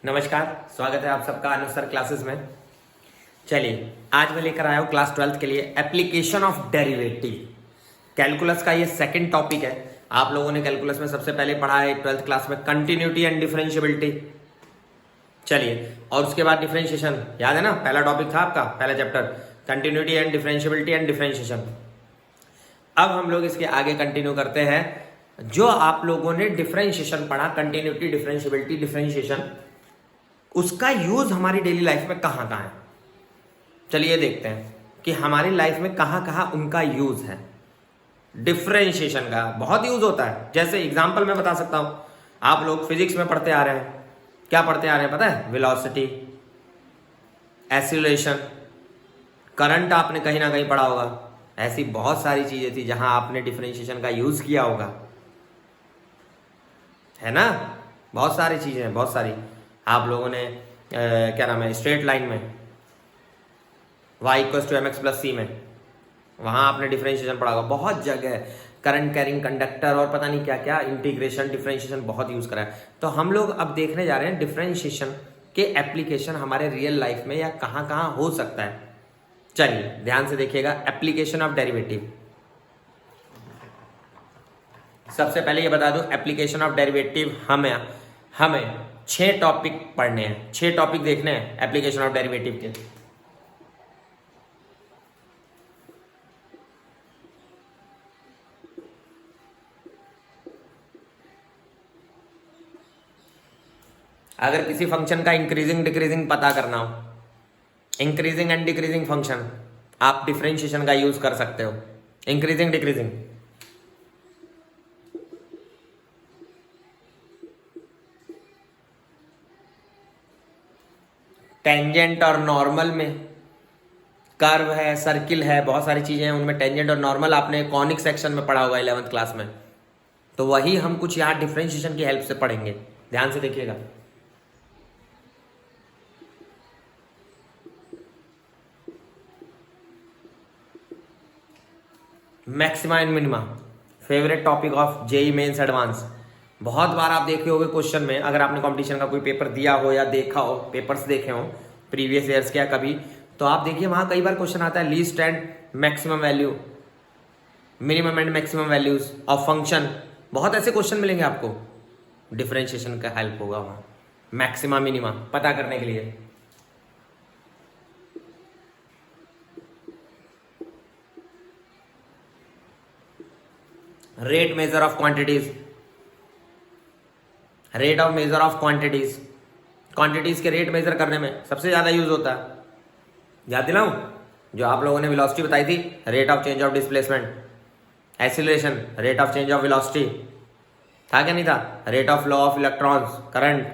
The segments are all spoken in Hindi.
नमस्कार, स्वागत है आप सबका अनुसर क्लासेस में। चलिए, आज मैं लेकर आया हूँ क्लास 12th के लिए एप्लीकेशन ऑफ डेरिवेटिव। कैलकुलस का ये सेकंड टॉपिक है। आप लोगों ने कैलकुलस में सबसे पहले पढ़ा है 12th क्लास में कंटिन्यूटी एंड डिफरेंशियबिलिटी। चलिए, और उसके बाद डिफरेंशिएशन, याद है ना, पहला टॉपिक था आपका, पहला chapter continuity and differentiability and differentiation. अब हम लोग इसके आगे कंटिन्यू करते हैं। जो आप लोगों ने डिफरेंशिएशन पढ़ा, कंटिन्यूटी, डिफरेंशियबिलिटी, डिफरेंशिएशन, उसका यूज हमारी डेली लाइफ में कहाँ कहाँ है। चलिए देखते हैं कि हमारी लाइफ में कहाँ कहाँ उनका यूज है। डिफरेंशिएशन का बहुत यूज होता है। जैसे एग्जांपल मैं बता सकता हूं, आप लोग फिजिक्स में पढ़ते आ रहे हैं, क्या पढ़ते आ रहे हैं पता है? वेलोसिटी, एक्सीलरेशन, करंट आपने कहीं ना कहीं पढ़ा होगा। ऐसी बहुत सारी चीजें थी जहां आपने डिफरेंशिएशन का यूज किया होगा, है ना। बहुत सारी चीजें हैं, बहुत सारी। आप लोगों ने क्या नाम है, स्ट्रेट लाइन में y equals to mx plus c में, वहां आपने डिफरेंशिएशन पढ़ा होगा। बहुत जगह करंट कैरिंग कंडक्टर और पता नहीं क्या क्या, इंटीग्रेशन, डिफरेंशिएशन बहुत यूज करा है। तो हम लोग अब देखने जा रहे हैं डिफरेंशिएशन के एप्लीकेशन हमारे रियल लाइफ में या कहाँ कहाँ हो सकता है। चलिए ध्यान से देखिएगा, एप्लीकेशन ऑफ डेरिवेटिव। सबसे पहले ये बता दूं, एप्लीकेशन ऑफ डेरिवेटिव हमें 6 टॉपिक पढ़ने हैं, 6 टॉपिक देखने हैं एप्लीकेशन ऑफ डेरिवेटिव के। अगर किसी फंक्शन का इंक्रीजिंग डिक्रीजिंग पता करना हो, इंक्रीजिंग एंड डिक्रीजिंग फंक्शन, आप डिफरेंशिएशन का यूज कर सकते हो। इंक्रीजिंग डिक्रीजिंग, टेंजेंट और नॉर्मल में, कर्व है, सर्किल है, बहुत सारी चीजें हैं, उनमें टेंजेंट और नॉर्मल आपने कॉनिक सेक्शन में पढ़ा होगा 11th क्लास में। तो वही हम कुछ यहाँ डिफरेंशिएशन की हेल्प से पढ़ेंगे। ध्यान से देखिएगा। Maxima and minima, favourite topic of JEE Mains advance. बहुत बार आप देखे होंगे क्वेश्चन में, अगर आपने कंपटीशन का कोई पेपर दिया हो या देखा हो, पेपर्स देखे हो प्रीवियस ईयर्स के या कभी, तो आप देखिए वहां कई बार क्वेश्चन आता है least and maximum value, minimum and maximum values of function. बहुत ऐसे क्वेश्चन मिलेंगे आपको, डिफरेंशिएशन का हेल्प होगा वहां, मैक्सिमा मिनिमा पता करने के लिए। Rate measure of quantities, rate of measure of quantities, quantities के रेट मेजर करने में सबसे ज्यादा यूज होता है। याद दिलाऊं, जो आप लोगों ने वेलोसिटी बताई थी, rate of change of displacement, acceleration, rate of change of velocity, था क्या नहीं था? Rate of flow of electrons, current,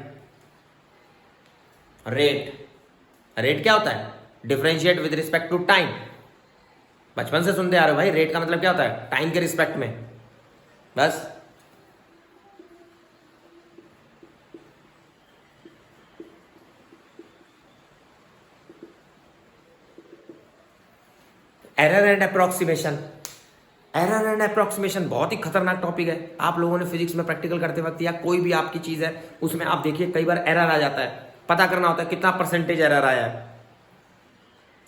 rate क्या होता है? Differentiate with respect to time. बचपन से सुनते आ रहे हो भाई, रेट का मतलब क्या होता है? टाइम के रिस्पेक्ट में, बस। Error and approximation, error and approximation बहुत ही खतरनाक टॉपिक है। आप लोगों ने फिजिक्स में प्रैक्टिकल करते वक्त या कोई भी आपकी चीज है उसमें आप देखिए कई बार एरर आ जाता है, पता करना होता है कितना परसेंटेज एरर आया है।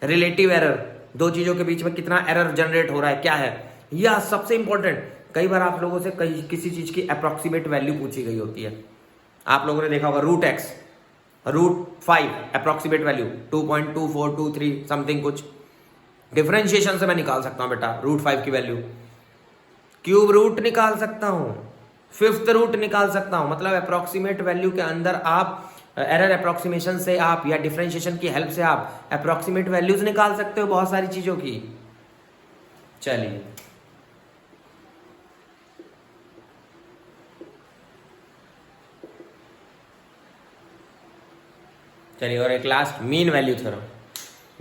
रिलेटिव एरर, दो चीजों के बीच में कितना एरर जनरेट हो रहा है, क्या है। या सबसे इंपॉर्टेंट, कई बार आप लोगों से किसी चीज की अप्रोक्सीमेट वैल्यू पूछी गई होती है। आप लोगों ने देखा होगा √x, √5 अप्रोक्सीमेट वैल्यू 2.2423 समथिंग कुछ। डिफरेंशिएशन से मैं निकाल सकता हूं बेटा √5 की वैल्यू, क्यूब रूट निकाल सकता हूं, फिफ्थ रूट निकाल सकता हूं। मतलब अप्रोक्सीमेट वैल्यू के अंदर आप एरर अप्रोक्सीमेशन से आप या डिफरेंशिएशन की हेल्प से आप अप्रोक्सीमेट वैल्यूज निकाल सकते हो बहुत सारी चीजों की। चलिए, और एक last mean value theorem.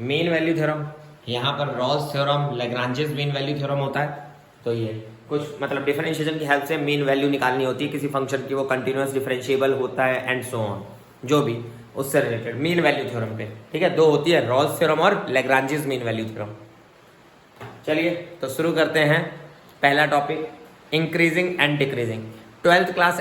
Mean value theorem, यहाँ पर Rolle's theorem, Lagrange's mean value theorem होता है। तो ये कुछ मतलब डिफरेंशिएशन की हेल्प से मीन वैल्यू निकालनी होती है किसी फंक्शन की, वो कंटिन्यूअस डिफरेंशिएबल होता है एंड सो ऑन, जो भी उससे रिलेटेड मीन वैल्यू थ्योरम पे। ठीक है, 2 होती है, रॉल्स थ्योरम और लैग्रांजेस मीन वैल्यू थ्योरम। चलिए तो शुरू करते हैं। पहला topic, increasing and decreasing. 12th class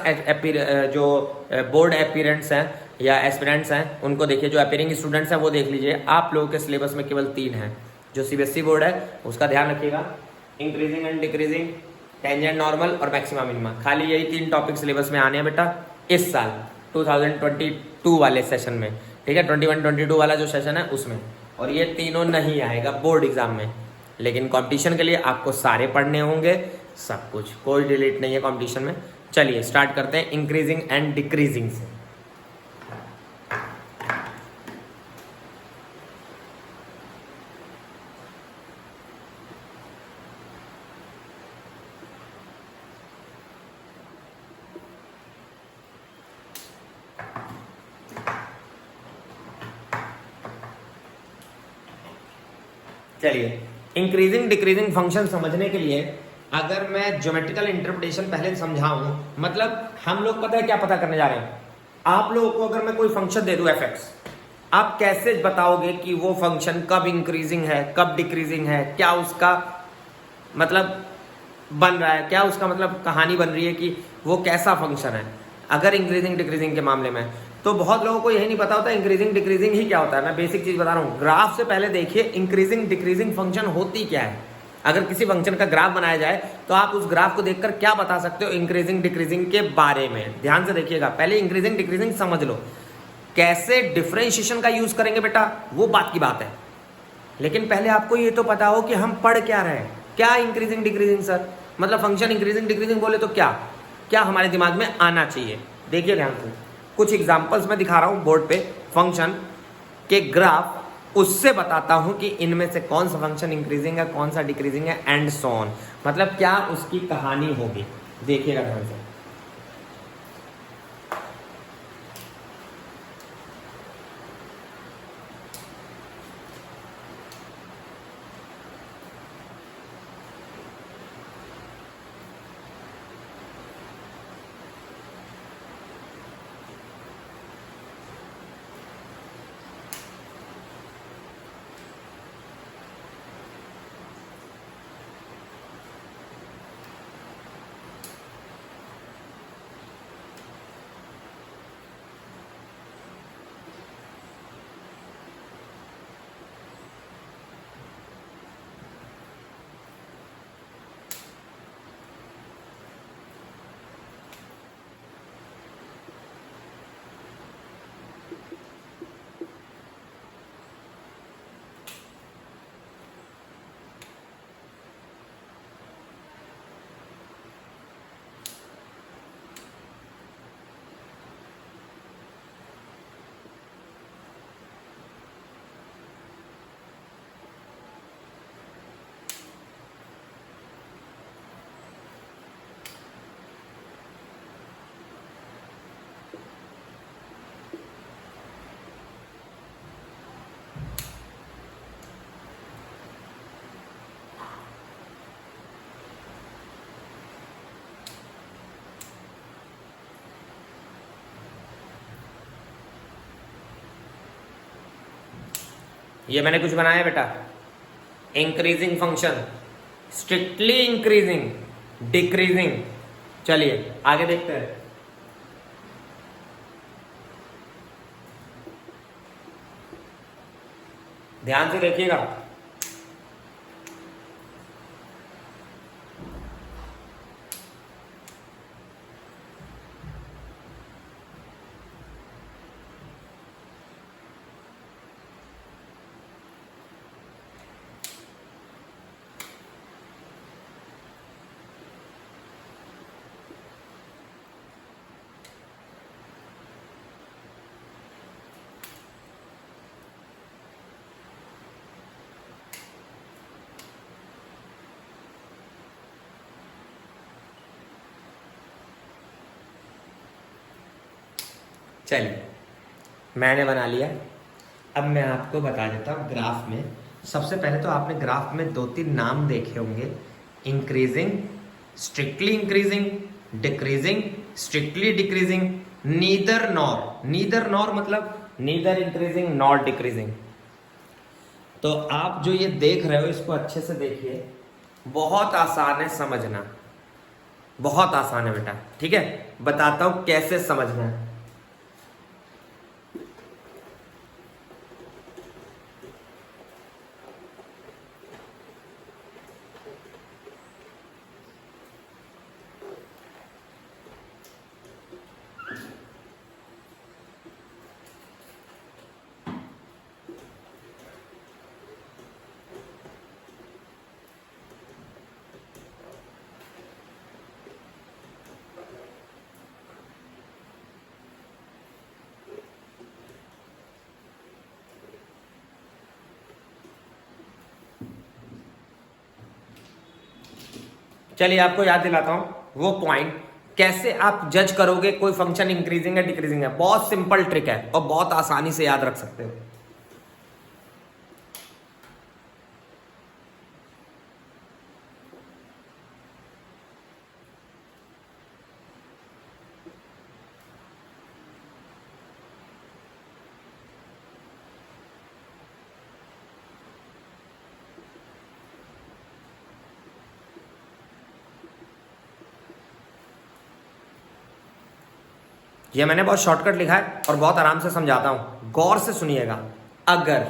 जो बोर्ड एपियरेंस हैं या एस्पिरेंट्स हैं उनको देखिए, जो अपीयरिंग स्टूडेंट्स हैं वो देख लीजिए। आप लोगों के सिलेबस में केवल 3 हैं। जो सीबीएसई बोर्ड है उसका ध्यान रखिएगा, increasing and decreasing, tangent normal और मैक्सिमा मिनिमा। खाली यही 3 टॉपिक सिलेबस में आने हैं बेटा इस साल 2022 वाले सेशन में, ठीक है, 21-22 वाला जो सेशन है उसमें। और ये तीनों नहीं आएगा बोर्ड एग्जाम में, लेकिन कंपटीशन के लिए आपको सारे पढ़ने होंगे, सब कुछ, कोई डिलीट नहीं है कंपटीशन में। चलिए स्टार्ट करते हैं इंक्रीजिंग एंड डिक्रीजिंग से। चलिए इंक्रीजिंग डिक्रीजिंग फंक्शन समझने के लिए अगर मैं ज्योमेट्रिकल इंटरप्रिटेशन पहले समझाऊं, मतलब हम लोग पता है क्या पता करने जा रहे हैं। आप लोगों को अगर मैं कोई फंक्शन दे दूं fx, आप कैसे बताओगे कि वो फंक्शन कब इंक्रीजिंग है कब डिक्रीजिंग है, क्या उसका मतलब बन रहा है, क्या उसका मतलब कहानी बन रही है कि वो कैसा फंक्शन है अगर इंक्रीजिंग डिक्रीजिंग के मामले में। तो बहुत लोगों को यही नहीं पता होता इंक्रीजिंग डिक्रीजिंग ही क्या होता है। मैं बेसिक चीज बता रहा हूँ। ग्राफ से पहले देखिए इंक्रीजिंग डिक्रीजिंग फंक्शन होती क्या है। अगर किसी फंक्शन का ग्राफ बनाया जाए तो आप उस ग्राफ को देखकर क्या बता सकते हो इंक्रीजिंग डिक्रीजिंग के बारे में। ध्यान से देखिएगा, पहले इंक्रीजिंग डिक्रीजिंग समझ लो। कैसे डिफरेंशिएशन का यूज करेंगे बेटा वो बात की बात है, लेकिन पहले आपको ये तो पता हो कि हम पढ़ क्या रहे हैं। क्या इंक्रीजिंग डिक्रीजिंग सर, मतलब फंक्शन इंक्रीजिंग डिक्रीजिंग बोले तो क्या क्या हमारे दिमाग में आना चाहिए। देखिए ध्यान से, कुछ एग्जांपल्स मैं दिखा रहा हूं बोर्ड पे फंक्शन के ग्राफ, उससे बताता हूं कि इनमें से कौन सा फंक्शन इंक्रीजिंग है कौन सा डिक्रीजिंग है एंड सो ऑन, मतलब क्या उसकी कहानी होगी। देखिएगा ध्यान से। ये मैंने कुछ बनाया बेटा, increasing function, strictly increasing decreasing. चलिए आगे देखते हैं। ध्यान से देखिएगा, चलिए मैंने बना लिया। अब मैं आपको बता देता हूँ ग्राफ में। सबसे पहले तो आपने ग्राफ में 2-3 नाम देखे होंगे, increasing, strictly increasing, decreasing, strictly decreasing, neither nor. Neither nor मतलब नीदर इंक्रीजिंग नॉर डिक्रीजिंग। तो आप जो ये देख रहे हो इसको अच्छे से देखिए, बहुत आसान है समझना, बहुत आसान है बेटा, ठीक है। बताता हूं कैसे समझना है। चलिए आपको याद दिलाता हूं वो पॉइंट, कैसे आप जज करोगे कोई फंक्शन इंक्रीजिंग है डिक्रीजिंग है। बहुत सिंपल ट्रिक है और बहुत आसानी से याद रख सकते हो। ये मैंने बहुत शॉर्टकट लिखा है और बहुत आराम से समझाता हूं, गौर से सुनिएगा। अगर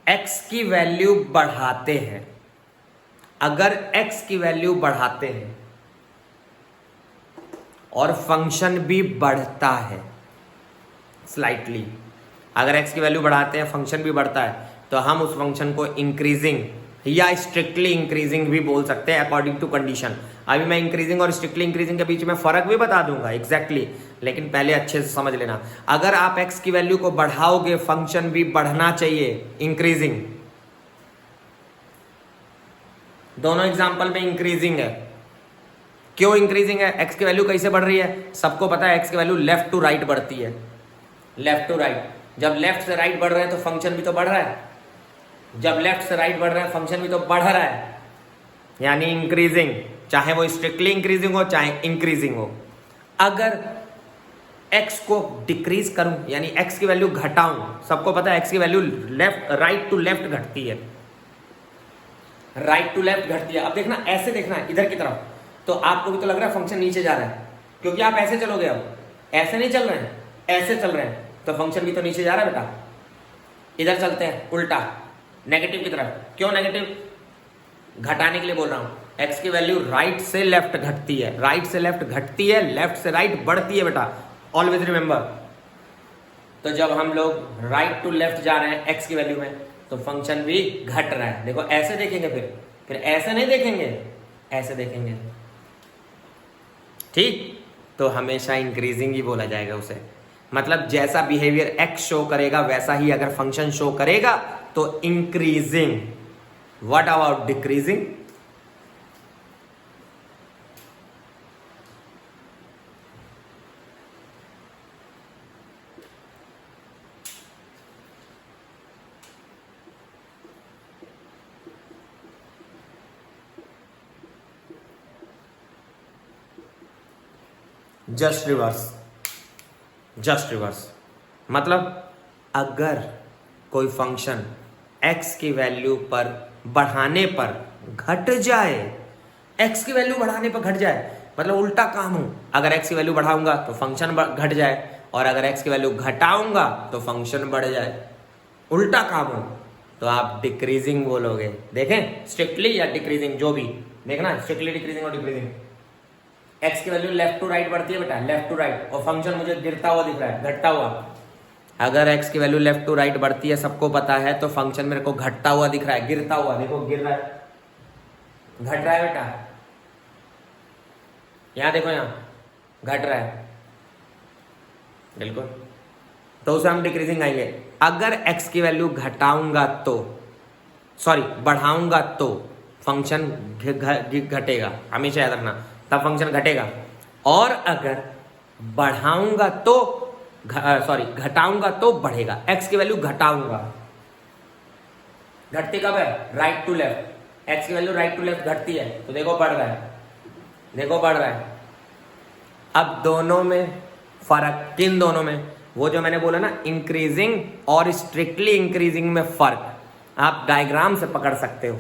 x की वैल्यू बढ़ाते हैं, अगर x की वैल्यू बढ़ाते हैं और फंक्शन भी बढ़ता है स्लाइटली, अगर x की वैल्यू बढ़ाते हैं फंक्शन भी बढ़ता है, तो हम उस फंक्शन को इंक्रीजिंग या स्ट्रिक्टली इंक्रीजिंग भी बोल सकते हैं अकॉर्डिंग टू कंडीशन। अभी मैं इंक्रीजिंग और स्ट्रिक्टली इंक्रीजिंग के बीच में फर्क भी बता दूंगा एग्जैक्टली, लेकिन पहले अच्छे से समझ लेना। अगर आप x की वैल्यू को बढ़ाओगे फंक्शन भी बढ़ना चाहिए, इंक्रीजिंग। दोनों एग्जांपल में इंक्रीजिंग है। क्यों इंक्रीजिंग है? x की वैल्यू कैसे बढ़ रही है? सबको पता है x की वैल्यू लेफ्ट टू राइट बढ़ती है, लेफ्ट टू राइट। जब लेफ्ट से राइट बढ़ रहे हैं तो फंक्शन भी तो बढ़ रहा है, जब लेफ्ट से राइट बढ़ रहा है फंक्शन भी तो बढ़ रहा है, यानी इंक्रीजिंग। चाहे वो स्ट्रिक्टली इंक्रीजिंग हो चाहे इंक्रीजिंग हो। अगर x को डिक्रीज करूं यानी x की वैल्यू घटाऊं, सबको पता है x की value left right to left घटती है, राइट टू लेफ्ट घटती है। अब देखना, ऐसे देखना है इधर की तरफ, तो आपको भी तो लग रहा है फंक्शन नीचे जा रहा है, क्योंकि आप ऐसे चलोगे। अब ऐसे नहीं चल रहे हैं, ऐसे चल रहे हैं, तो फंक्शन भी तो नीचे जा रहा है बेटा। इधर चलते हैं उल्टा, नेगेटिव की तरफ। क्यों नेगेटिव? घटाने के लिए बोल रहा हूं। x की वैल्यू राइट से लेफ्ट घटती है, राइट से लेफ्ट घटती है, लेफ्ट से राइट बढ़ती है बेटा, ऑलवेज रिमेंबर। तो जब हम लोग राइट टू लेफ्ट जा रहे हैं x की वैल्यू में, तो फंक्शन भी घट रहा है। देखो ऐसे देखेंगे, फिर ऐसे नहीं देखेंगे, ऐसे देखेंगे, ठीक? तो हमेशा इंक्रीजिंग ही बोला जाएगा उसे। मतलब जैसा बिहेवियर x शो करेगा वैसा ही अगर फंक्शन शो करेगा तो increasing. What about decreasing? Just reverse, just reverse. मतलब अगर कोई फंक्शन x की वैल्यू पर बढ़ाने पर घट जाए, x की वैल्यू बढ़ाने पर घट जाए, मतलब उल्टा काम हो। अगर x की वैल्यू बढ़ाऊंगा तो फंक्शन घट जाए, और अगर x की वैल्यू घटाऊंगा तो फंक्शन बढ़ जाए, उल्टा काम हो, तो आप डिक्रीजिंग बोलोगे। देखें, स्ट्रिक्टली या डिक्रीजिंग, जो भी देखना, स्ट्रिक्टली डिक्रीजिंग और डिक्रीजिंग। x की वैल्यू लेफ्ट टू राइट बढ़ती है बेटा, लेफ्ट टू राइट, और फंक्शन मुझे गिरता हुआ दिख रहा है, घटता हुआ। अगर x की वैल्यू लेफ्ट टू राइट बढ़ती है, सबको पता है, तो फंक्शन मेरे को घटता हुआ दिख रहा है, गिरता हुआ। देखो गिर रहा है, घट रहा है बेटा, यहां देखो, यहां घट रहा है, बिल्कुल। तो उसे हम डिक्रीजिंग आएंगे। अगर x की वैल्यू घटाऊंगा तो, सॉरी बढ़ाऊंगा तो फंक्शन घटेगा, हमेशा याद रखना, तब फंक्शन घटेगा। और अगर बढ़ाऊंगा तो, सॉरी घटाऊंगा तो बढ़ेगा। x की वैल्यू घटाऊंगा, घटती कब है? Right to left. x की वैल्यू राइट टू लेफ्ट घटती है, तो देखो बढ़ रहा है, देखो बढ़ रहा है। अब दोनों में फर्क, किन दोनों में? वो जो मैंने बोला ना, इंक्रीजिंग और स्ट्रिक्टली इंक्रीजिंग में फर्क आप डायग्राम से पकड़ सकते हो।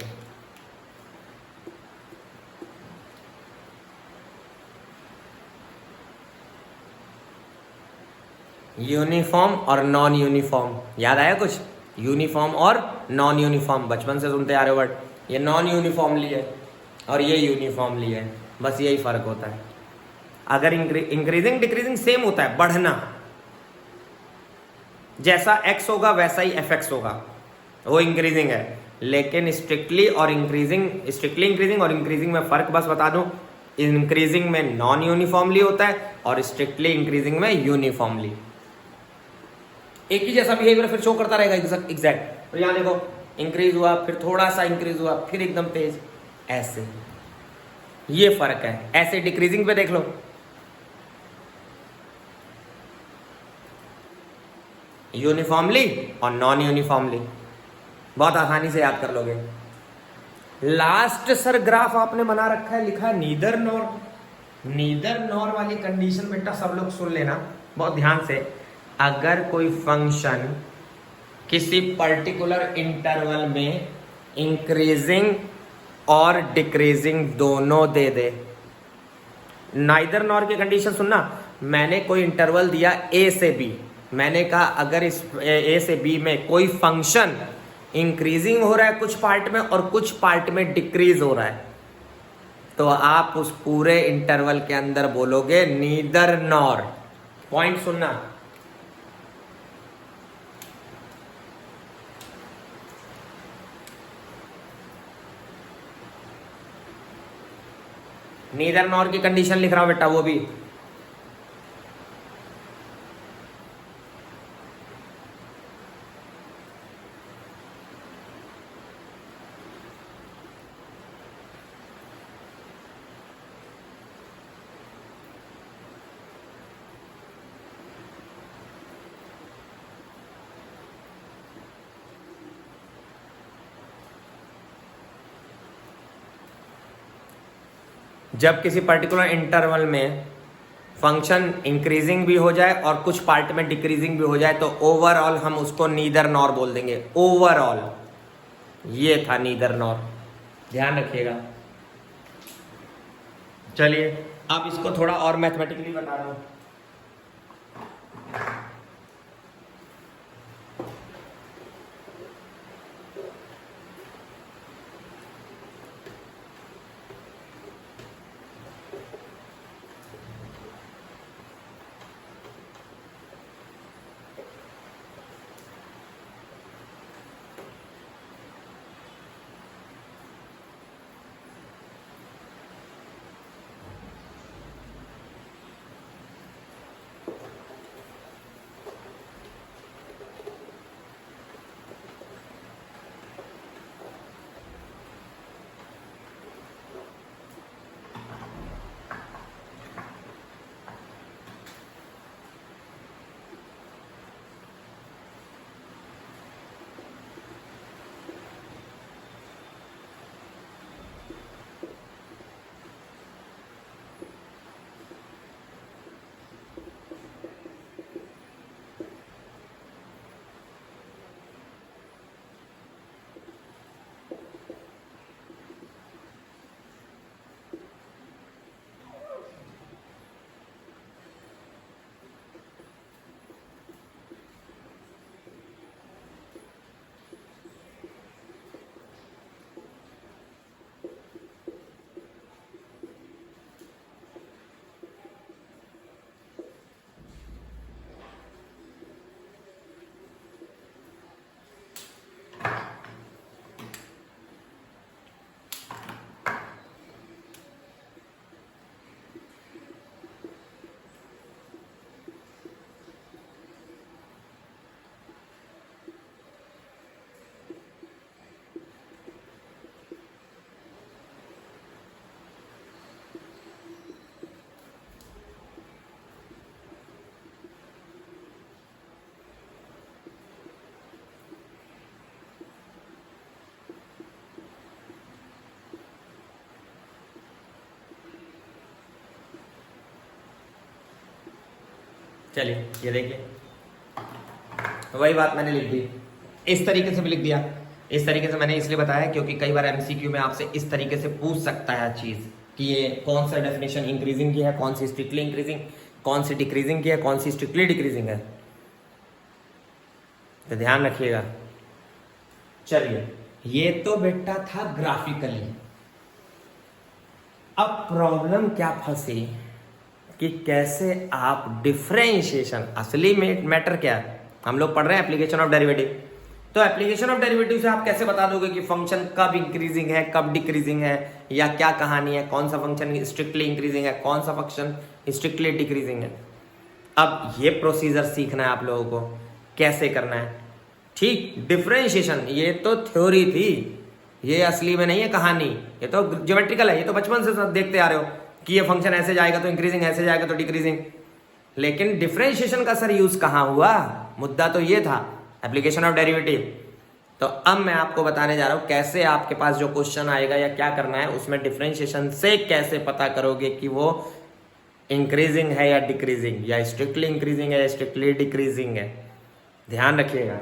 यूनिफॉर्म और नॉन यूनिफॉर्म, याद आया कुछ? यूनिफॉर्म और नॉन यूनिफॉर्म, बचपन से सुनते आ रहे हो वर्ड। ये नॉन यूनिफॉर्मली है और ये यूनिफॉर्मली है, बस यही फर्क होता है। अगर इंक्रीजिंग डिक्रीजिंग सेम होता है, बढ़ना, जैसा x होगा वैसा ही fx होगा, वो इंक्रीजिंग है। लेकिन स्ट्रिक्टली और इंक्रीजिंग, स्ट्रिक्टली इंक्रीजिंग और इंक्रीजिंग में फर्क बस बता दूं, इंक्रीजिंग में नॉन यूनिफॉर्मली होता है और स्ट्रिक्टली इंक्रीजिंग में यूनिफॉर्मली। एक ही जैसा बिहेवियर फिर शो करता रहेगा एग्जैक्ट। तो यहाँ देखो, इंक्रीज हुआ, फिर थोड़ा सा इंक्रीज हुआ, फिर एकदम तेज, ऐसे। ये फर्क है। ऐसे डिक्रीजिंग पे देख लो, यूनिफॉर्मली और नॉन यूनिफॉर्मली, बहुत आसानी से याद कर लोगे। लास्ट सर ग्राफ आपने बना रखा है, लिखा है नीदर नॉर। नीदर नॉर वाली कंडीशन बेटा सब लोग सुन लेना बहुत ध्यान से। अगर कोई फंक्शन किसी पर्टिकुलर इंटरवल में इंक्रीजिंग और डिक्रीजिंग दोनों दे दे, नाइदर नॉर की कंडीशन सुनना। मैंने कोई इंटरवल दिया ए से बी, मैंने कहा अगर इस ए से बी में कोई फंक्शन इंक्रीजिंग हो रहा है कुछ पार्ट में और कुछ पार्ट में डिक्रीज हो रहा है, तो आप उस पूरे इंटरवल के अंदर बोलोगे नीदर नॉर। पॉइंट सुनना, नीदर नॉर की कंडीशन लिख रहा हूं बेटा वो भी। जब किसी पर्टिकुलर इंटरवल में फंक्शन इंक्रीजिंग भी हो जाए और कुछ पार्ट में डिक्रीजिंग भी हो जाए तो ओवरऑल हम उसको नीदर नॉर बोल देंगे। ओवरऑल ये था नीदर नॉर, ध्यान रखिएगा। चलिए अब इसको थोड़ा और मैथमेटिकली बता रहा हूं। चलिए ये देखिए वही बात मैंने लिख दी, इस तरीके से भी लिख दिया। इस तरीके से मैंने इसलिए बताया क्योंकि कई बार एमसीक्यू में आपसे इस तरीके से पूछ सकता है चीज कि ये कौन सा डेफिनेशन इंक्रीजिंग की है, कौन सी स्ट्रिक्टली इंक्रीजिंग, कौन सी डिक्रीजिंग की है, कौन सी स्ट्रिक्टली डिक्रीजिंग है, तो ध्यान रखिएगा। चलिए ये तो बेटा था ग्राफिकली। अब प्रॉब्लम क्या फंसी कि कैसे आप डिफरेंशिएशन, असली में मैटर क्या है, हम लोग पढ़ रहे हैं एप्लीकेशन ऑफ डेरिवेटिव, तो एप्लीकेशन ऑफ डेरिवेटिव से आप कैसे बता दोगे कि फंक्शन कब इंक्रीजिंग है कब डिक्रीजिंग है, या क्या कहानी है, कौन सा फंक्शन स्ट्रिक्टली इंक्रीजिंग है कौन सा फंक्शन स्ट्रिक्टली डिक्रीजिंग है। अब ये प्रोसीजर सीखना है आप लोगों को कैसे करना है। ठीक, डिफरेंशिएशन ये तो थ्योरी थी, ये असली में नहीं है कहानी, ये तो ज्योमेट्रिकल है, ये तो बचपन से सब देखते आ रहे हो कि ये फंक्शन ऐसे जाएगा तो इंक्रीजिंग, ऐसे जाएगा तो डिक्रीजिंग। लेकिन डिफरेंशिएशन का सर यूज कहाँ हुआ, मुद्दा तो ये था, एप्लीकेशन ऑफ डेरिवेटिव। तो अब मैं आपको बताने जा रहा हूं कैसे आपके पास जो क्वेश्चन आएगा या क्या करना है उसमें डिफरेंशिएशन से कैसे पता करोगे कि वो इंक्रीजिंग है या डिक्रीजिंग, या स्ट्रिक्टली इंक्रीजिंग है या स्ट्रिक्टली डिक्रीजिंग है। ध्यान रखिएगा।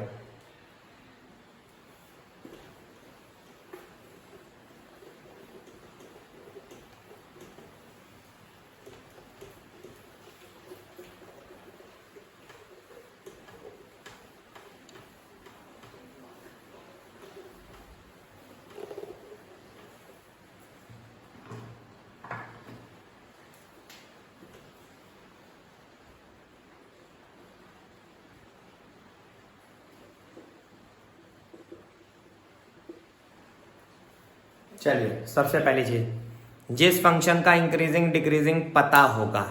चलिए, सबसे पहली चीज, जिस फंक्शन का इंक्रीजिंग डिक्रीजिंग पता होगा,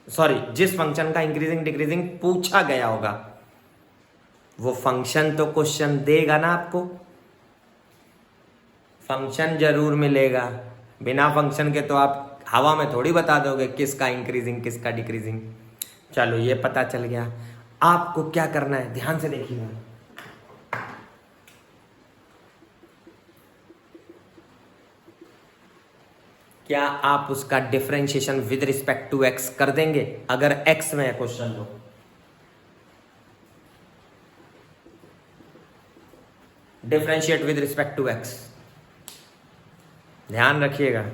सॉरी जिस फंक्शन का इंक्रीजिंग डिक्रीजिंग पूछा गया होगा, वो फंक्शन तो क्वेश्चन देगा ना आपको, फंक्शन जरूर मिलेगा। बिना फंक्शन के तो आप हवा में थोड़ी बता दोगे किसका इंक्रीजिंग किसका डिक्रीजिंग। चलो ये पता चल गया। आपको क्या करना है, ध्यान से देखिएगा। क्या आप उसका differentiation with respect to x कर देंगे, अगर एक्स में है क्वेश्चन तो? Differentiate with respect to x, ध्यान रखिएगा।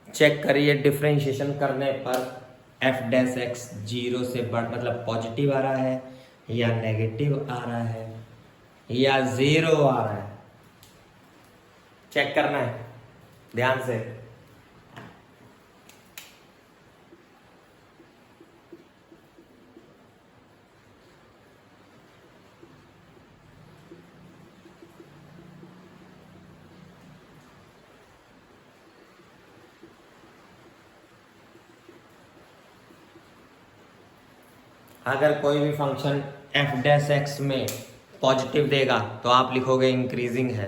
चेक करिए डिफरेंशिएशन करने पर एफ डैश एक्स जीरो से बढ़ मतलब पॉजिटिव आ रहा है या नेगेटिव आ रहा है या जीरो आ रहा है, चेक करना है ध्यान से। अगर कोई भी फंक्शन एफ डैश एक्स में पॉजिटिव देगा तो आप लिखोगे इंक्रीजिंग है,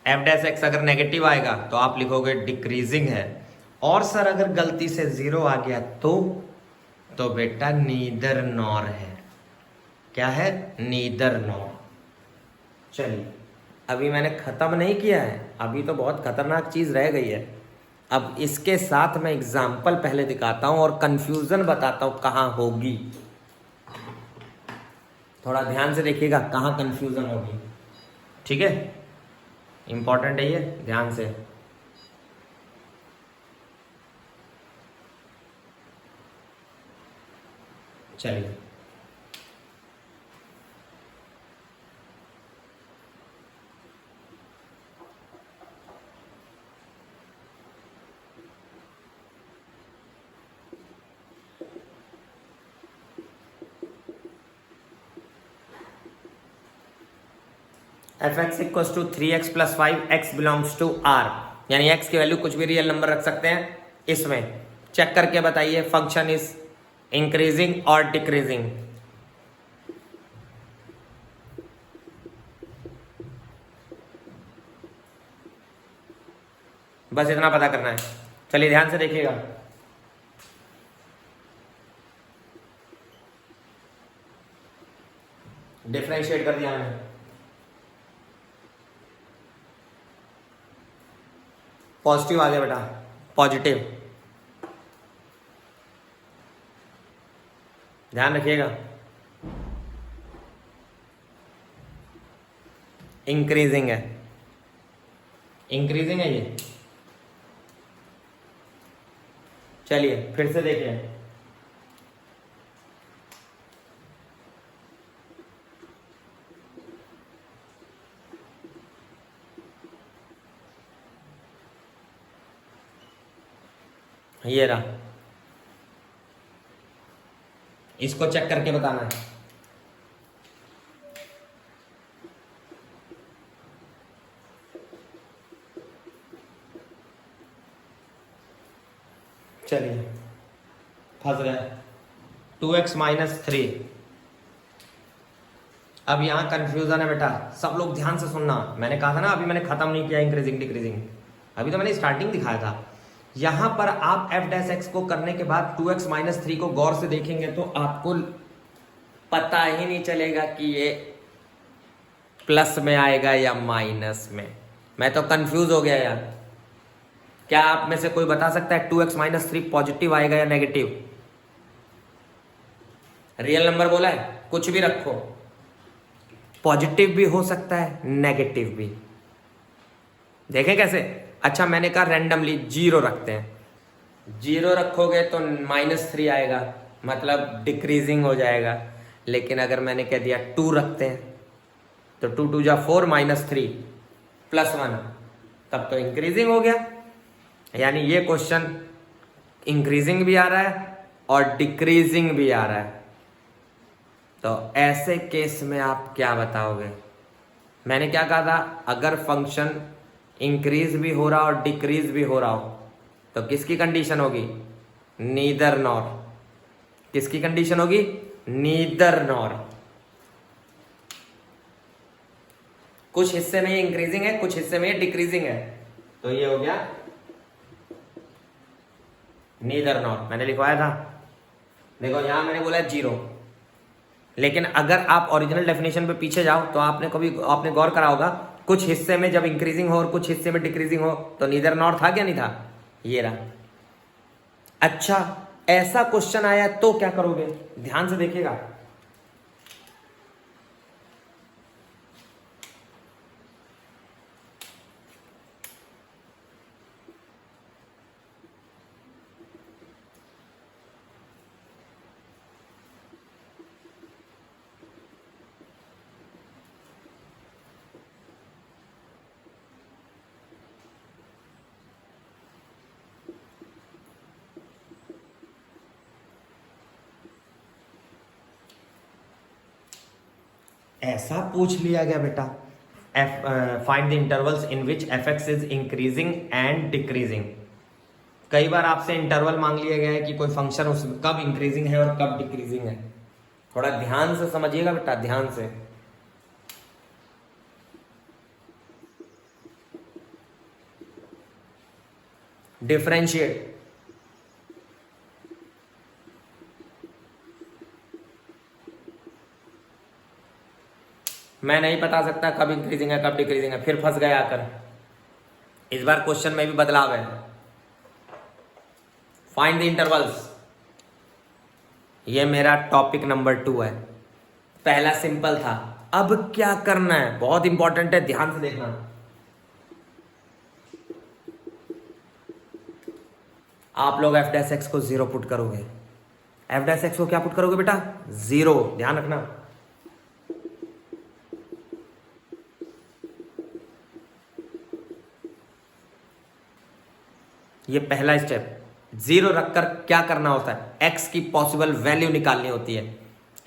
एफ डैश एक्स अगर नेगेटिव आएगा तो आप लिखोगे डिक्रीजिंग है। और सर अगर गलती से जीरो आ गया तो बेटा नीदर नॉर है। क्या है? Neither nor. चलिए, अभी मैंने खत्म नहीं किया है, अभी तो बहुत खतरनाक चीज रह गई है। अब इसके साथ मैं एग्जाम्पल पहले दिखाता हूं और कंफ्यूजन बताता हूं कहां होगी। थोड़ा ध्यान से देखिएगा कहां कंफ्यूजन होगी, ठीक है? इंपॉर्टेंट है ये, ध्यान से। चलिए, f x equals to 3x plus 5 x belongs to R, यानी एक्स की वैल्यू कुछ भी रियल नंबर रख सकते हैं। इसमें चेक करके बताइए फंक्शन इज इंक्रीजिंग और डिक्रीजिंग। बस इतना पता करना है। चलिए ध्यान से देखिएगा। डिफरेंशिएट कर दिया मैंने, पॉजिटिव आ गया बेटा, पॉजिटिव, ध्यान रखिएगा। इंक्रीजिंग है, इंक्रीजिंग है ये। चलिए फिर से देखिए, ये रहा, इसको चेक करके बताना है। चलिए फंस गए। 2x minus 3। अब यहाँ कंफ्यूजन है बेटा, सब लोग ध्यान से सुनना। मैंने कहा था ना, अभी मैंने खत्म नहीं किया इंक्रीजिंग डिक्रीजिंग, अभी तो मैंने स्टार्टिंग दिखाया था। यहां पर आप f डैश x को करने के बाद 2x माइनस 3 को गौर से देखेंगे तो आपको पता ही नहीं चलेगा कि ये प्लस में आएगा या माइनस में। मैं तो कंफ्यूज हो गया यार। क्या आप में से कोई बता सकता है 2x माइनस 3 पॉजिटिव आएगा या नेगेटिव? रियल नंबर बोला है, कुछ भी रखो, पॉजिटिव भी हो सकता है नेगेटिव भी। देखें कैसे। अच्छा मैंने कहा रैंडमली 0 रखते हैं। 0 रखोगे तो -3 आएगा, मतलब डिक्रीजिंग हो जाएगा। लेकिन अगर मैंने कह दिया 2 रखते हैं तो 2 2 जा 4 -3 +1, तब तो इंक्रीजिंग हो गया। यानी ये क्वेश्चन इंक्रीजिंग भी आ रहा है और डिक्रीजिंग भी आ रहा है। तो ऐसे केस में आप क्या बताओगे? मैंने क्या कहा था, अगर फंक्शन इंक्रीज भी हो रहा और डिक्रीज भी हो रहा हो तो किसकी कंडीशन होगी? Neither nor. किसकी कंडीशन होगी? Neither nor. कुछ हिस्से में ये इंक्रीजिंग है, कुछ हिस्से में ये डिक्रीजिंग है, तो ये हो गया नीदर नॉर। मैंने लिखवाया था, देखो यहां मैंने बोला 0। लेकिन अगर आप ओरिजिनल डेफिनेशन पे पीछे जाओ तो आपने गौर करा होगा, कुछ हिस्से में जब इंक्रीजिंग हो और कुछ हिस्से में डिक्रीजिंग हो तो नीदर नॉर था क्या नहीं था? ये रहा। अच्छा ऐसा क्वेश्चन आया तो क्या करोगे? ध्यान से देखिएगा। ऐसा पूछ लिया गया बेटा, find the intervals in which f(x) is increasing and decreasing. कई बार आपसे इंटरवल मांग लिया गया है कि कोई फंक्शन उस कब इंक्रीजिंग है और कब डिक्रीजिंग है। थोड़ा ध्यान से समझिएगा बेटा, ध्यान से। डिफरेंशिएट, मैं नहीं बता सकता कब इंक्रीजिंग है कब डिक्रीजिंग है, फिर फंस गया आकर। इस बार क्वेश्चन में भी बदलाव है। फाइंड द इंटरवल्स, ये मेरा टॉपिक नंबर 2 है। पहला सिंपल था, अब क्या करना है बहुत इंपॉर्टेंट है, ध्यान से देखना। आप लोग f डैश x को 0 पुट करोगे। f डैश x को क्या पुट करोगे बेटा? 0। ध्यान रखना। ये पहला स्टेप। 0 रखकर क्या करना होता है? x की पॉसिबल वैल्यू निकालनी होती है।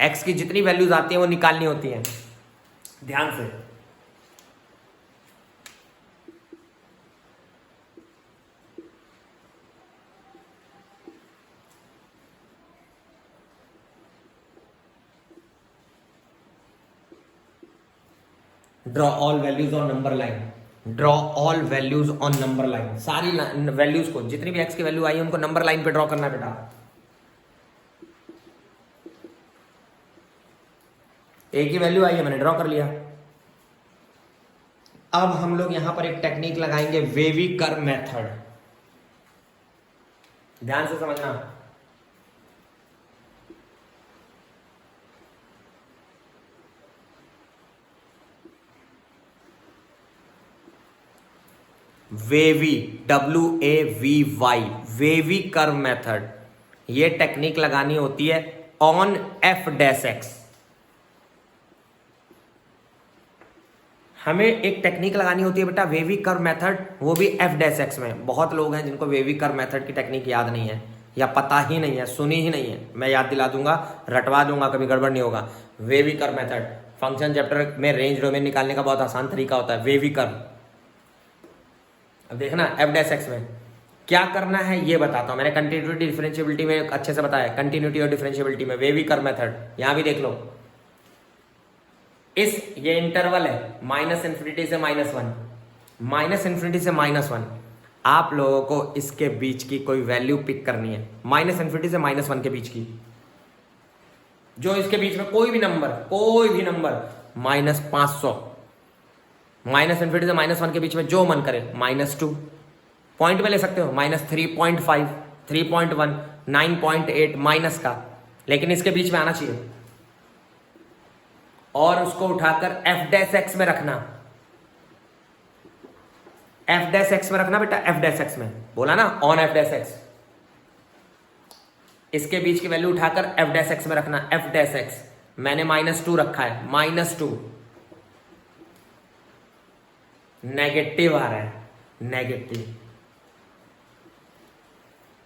x की जितनी वैल्यूज आती हैं वो निकालनी होती हैं। ध्यान से। Draw all values on number line. Draw all values on number line. सारी वैल्यूज को, जितनी भी x की वैल्यू आई है उनको नंबर लाइन पे ड्रॉ करना है बेटा। एक ही वैल्यू आई है, मैंने ड्रॉ कर लिया। अब हम लोग यहां पर एक टेक्निक लगाएंगे, वेवी कर्व मेथड। ध्यान से समझना। Wavy, WAVY, wavy curve method. ये टेक्निक लगानी होती है ऑन f डैश x। हमें एक टेक्निक लगानी होती है बेटा वेवी कर्व मेथड, वो भी f डैश x में। बहुत लोग हैं जिनको वेवी कर्व मेथड की टेक्निक याद नहीं है या पता ही नहीं है, सुनी ही नहीं है। मैं याद दिला दूंगा, रटवा दूंगा, कभी गड़बड़ नहीं होगा। Wavy curve method function chapter में रेंज डोमेन निकालने का बहुत आसान तरीका होता है, वेवी कर्व। अब देखना f डैश x में क्या करना है ये बताता हूं। मैंने कंटिन्यूटी डिफरेंशियबिलिटी में अच्छे से बताया, कंटिन्यूटी और डिफरेंशियबिलिटी में वे भी कर मेथड, यहां भी देख लो। ये इंटरवल है माइनस इन्फिनिटी से -1, माइनस इन्फिनिटी से -1। आप लोगों को इसके बीच की कोई वैल्यू पिक करनी है, माइनस इन्फिनिटी से -1 के बीच की, जो इसके बीच में कोई भी नंबर -500, माइनस इन्फिनिटी से -1 के बीच में जो मन करे, -2 पॉइंट में ले सकते हो, -3.5, 3.1, 9.8 माइनस का, लेकिन इसके बीच में आना चाहिए। और उसको उठाकर f' में रखना, f' में रखना बेटा, f' में बोला ना, ऑन f'। इसके बीच की वैल्यू उठाकर f' में रखना, f'। मैंने -2 रखा है, -2 नेगेटिव आ रहा है, नेगेटिव।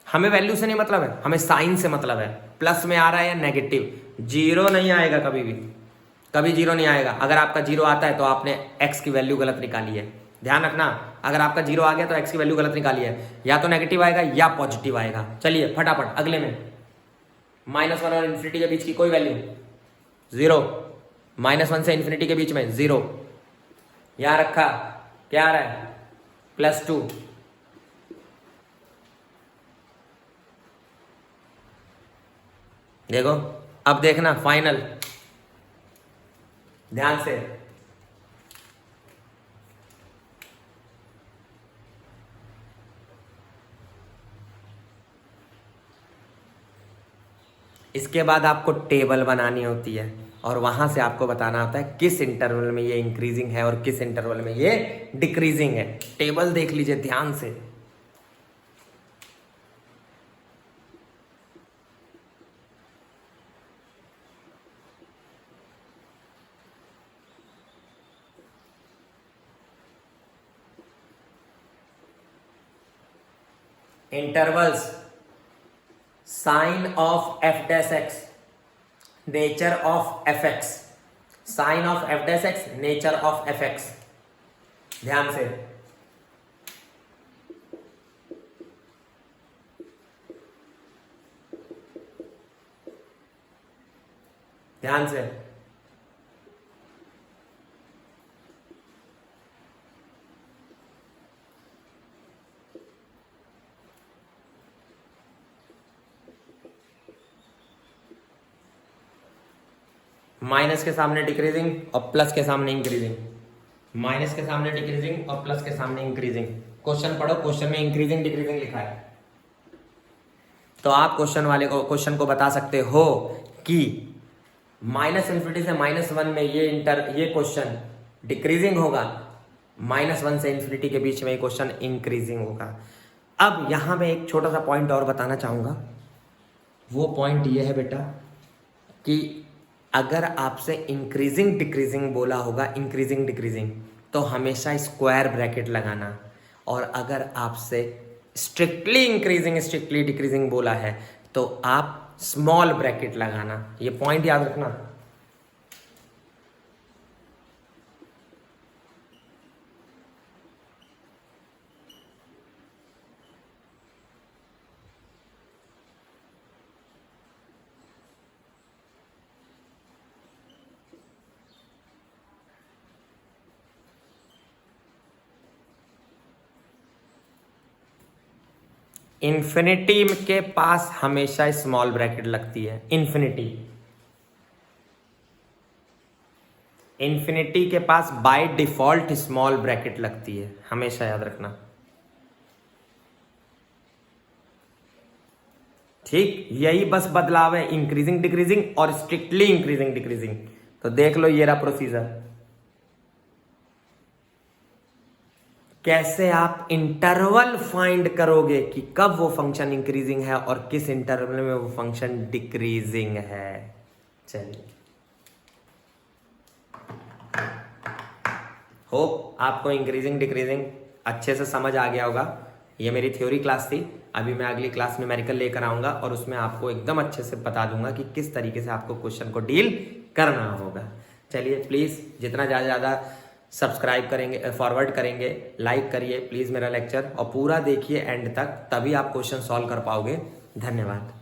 हमें वैल्यू से नहीं मतलब है, हमें साइन से मतलब है। प्लस में आ रहा है या नेगेटिव, जीरो नहीं आएगा कभी भी, कभी जीरो नहीं आएगा। अगर आपका जीरो आता है तो आपने x की वैल्यू गलत निकाली है, ध्यान रखना। अगर आपका जीरो आ गया तो x की वैल्यू गलत निकाली है, या तो नेगेटिव आएगा या पॉजिटिव आएगा। चलिए फटाफट अगले में, -1 और इन्फिनिटी के बीच की कोई वैल्यू 0, -1 से इन्फिनिटी के बीच में 0, यहां रखा, क्या आ रहा है, +2। देखो अब देखना फाइनल, ध्यान से। इसके बाद आपको टेबल बनानी होती है और वहां से आपको बताना होता है किस इंटरवल में ये इंक्रीजिंग है और किस इंटरवल में ये डिक्रीजिंग है। टेबल देख लीजिए ध्यान से। Intervals, sign of f'(x), nature of f(x), sign of f'(x), nature of f(x), ध्यान से। ध्यान से माइनस के सामने डिक्रीजिंग और प्लस के सामने इंक्रीजिंग, माइनस के सामने डिक्रीजिंग और प्लस के सामने इंक्रीजिंग। क्वेश्चन पढ़ो, क्वेश्चन में इंक्रीजिंग डिक्रीजिंग लिखा है, तो आप क्वेश्चन को बता सकते हो कि माइनस इन्फिनिटी से -1 में ये क्वेश्चन डिक्रीजिंग होगा, -1 से इन्फिनिटी के बीच में ये क्वेश्चन इंक्रीजिंग होगा। अब यहां मैं एक छोटा सा पॉइंट और बताना चाहूंगा। वो पॉइंट ये है बेटा कि अगर आपसे इंक्रीजिंग डिक्रीजिंग बोला होगा, इंक्रीजिंग डिक्रीजिंग, तो हमेशा स्क्वायर ब्रैकेट लगाना। और अगर आपसे स्ट्रिक्टली इंक्रीजिंग स्ट्रिक्टली डिक्रीजिंग बोला है तो आप स्मॉल ब्रैकेट लगाना। ये पॉइंट याद रखना। इन्फिनिटी के पास हमेशा स्मॉल ब्रैकेट लगती है। इन्फिनिटी के पास बाय डिफॉल्ट स्मॉल ब्रैकेट लगती है, हमेशा याद रखना। ठीक, यही बस बदलाव है इंक्रीजिंग डिक्रीजिंग और स्ट्रिक्टली इंक्रीजिंग डिक्रीजिंग। तो देख लो ये रहा प्रोसीजर, कैसे आप इंटरवल फाइंड करोगे कि कब वो फंक्शन इंक्रीजिंग है और किस इंटरवल में वो फंक्शन डिक्रीजिंग है। चलिए, होप आपको इंक्रीजिंग डिक्रीजिंग अच्छे से समझ आ गया होगा। ये मेरी थ्योरी क्लास थी। अभी मैं अगली क्लास न्यूमेरिकल लेकर आऊंगा और उसमें आपको एकदम अच्छे से बता दूंगा कि किस तरीके से आपको क्वेश्चन को डील करना होगा। चलिए प्लीज जितना ज़्यादा सब्सक्राइब करेंगे, फॉरवर्ड करेंगे, लाइक करिए प्लीज़ मेरा लेक्चर और पूरा देखिए एंड तक, तभी आप क्वेश्चन सॉल्व कर पाओगे। धन्यवाद।